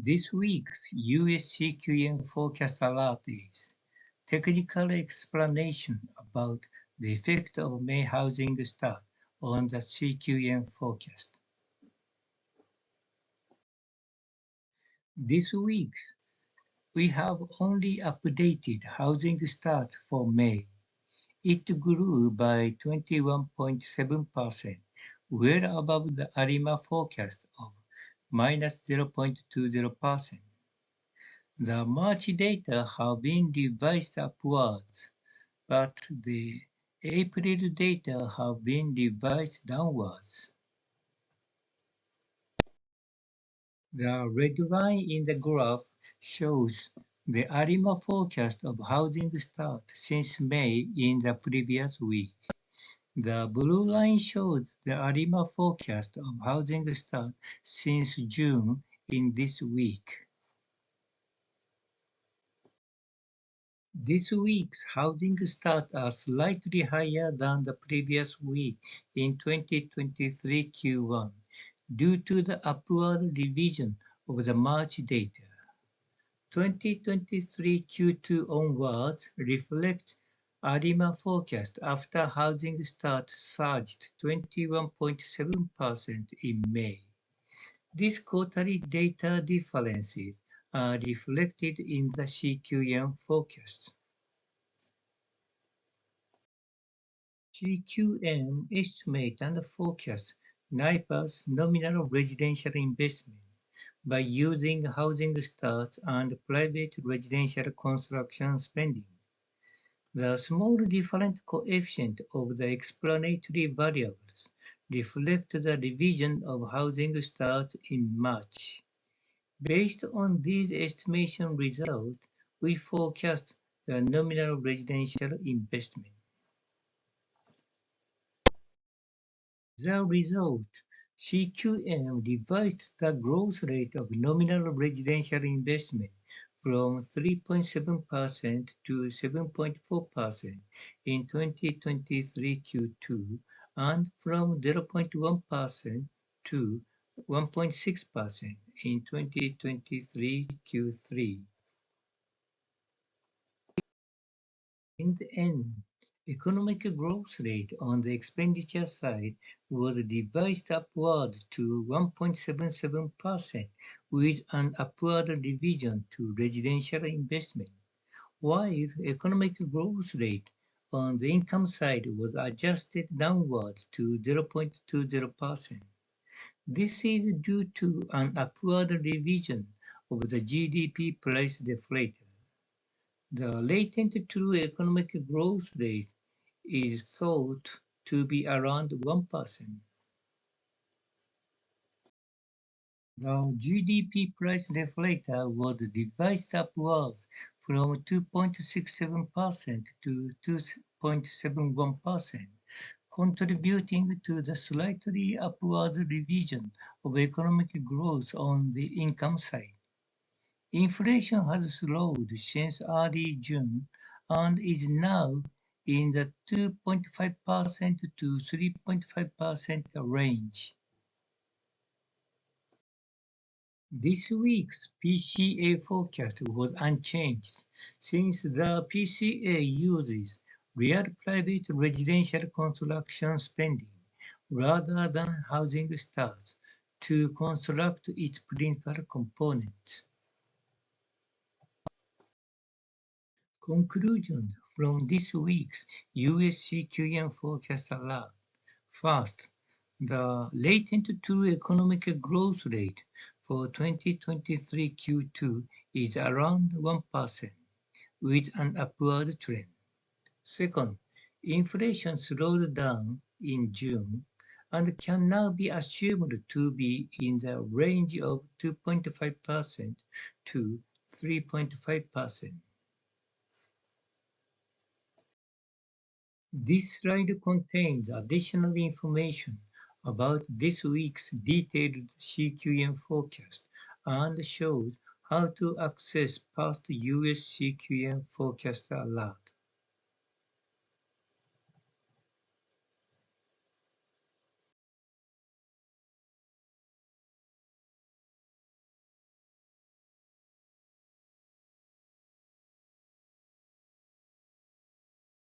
This week's US CQM Forecast Alert is technical explanation about the effect of May housing start on the CQM forecast. This week, we have only updated housing start for May. It grew by 21.7%, well above the ARIMA forecast of minus 0.20%. The March data have been revised upwards, but the April data have been revised downwards. The red line in the graph shows the ARIMA forecast of housing start since May in the previous week. The blue line shows the ARIMA forecast of housing start since June in this week. This week's housing starts are slightly higher than the previous week in 2023 Q1 due to the upward revision of the March data. 2023 Q2 onwards reflect ARIMA forecast after housing start surged 21.7% in May. These quarterly data differences are reflected in the CQM forecast. CQM estimate and forecast NIPA's nominal residential investment by using housing starts and private residential construction spending. The small different coefficient of the explanatory variables reflect the revision of housing starts in March. Based on these estimation results, we forecast the nominal residential investment. The result, CQM revised the growth rate of nominal residential investment from 3.7% to 7.4% in 2023 Q2 and from 0.1% to 1.6% in 2023 Q3. In the end, economic growth rate on the expenditure side was revised upward to 1.77% with an upward revision to residential investment, while economic growth rate on the income side was adjusted downward to 0.20%. This is due to an upward revision of the GDP price deflator. The latent true economic growth rate is thought to be around 1%. The GDP price deflator was revised upwards from 2.67% to 2.71%, contributing to the slightly upward revision of economic growth on the income side. Inflation has slowed since early June and is now in the 2.5% to 3.5% range. This week's PCA forecast was unchanged since the PCA uses real private residential construction spending rather than housing starts to construct its principal components. Conclusions from this week's US CQM Forecast Alert. First, the latent true economic growth rate for 2023 Q2 is around 1%, with an upward trend. Second, inflation slowed down in June and can now be assumed to be in the range of 2.5% to 3.5%. This slide contains additional information about this week's detailed CQM forecast and shows how to access past US CQM forecast alert.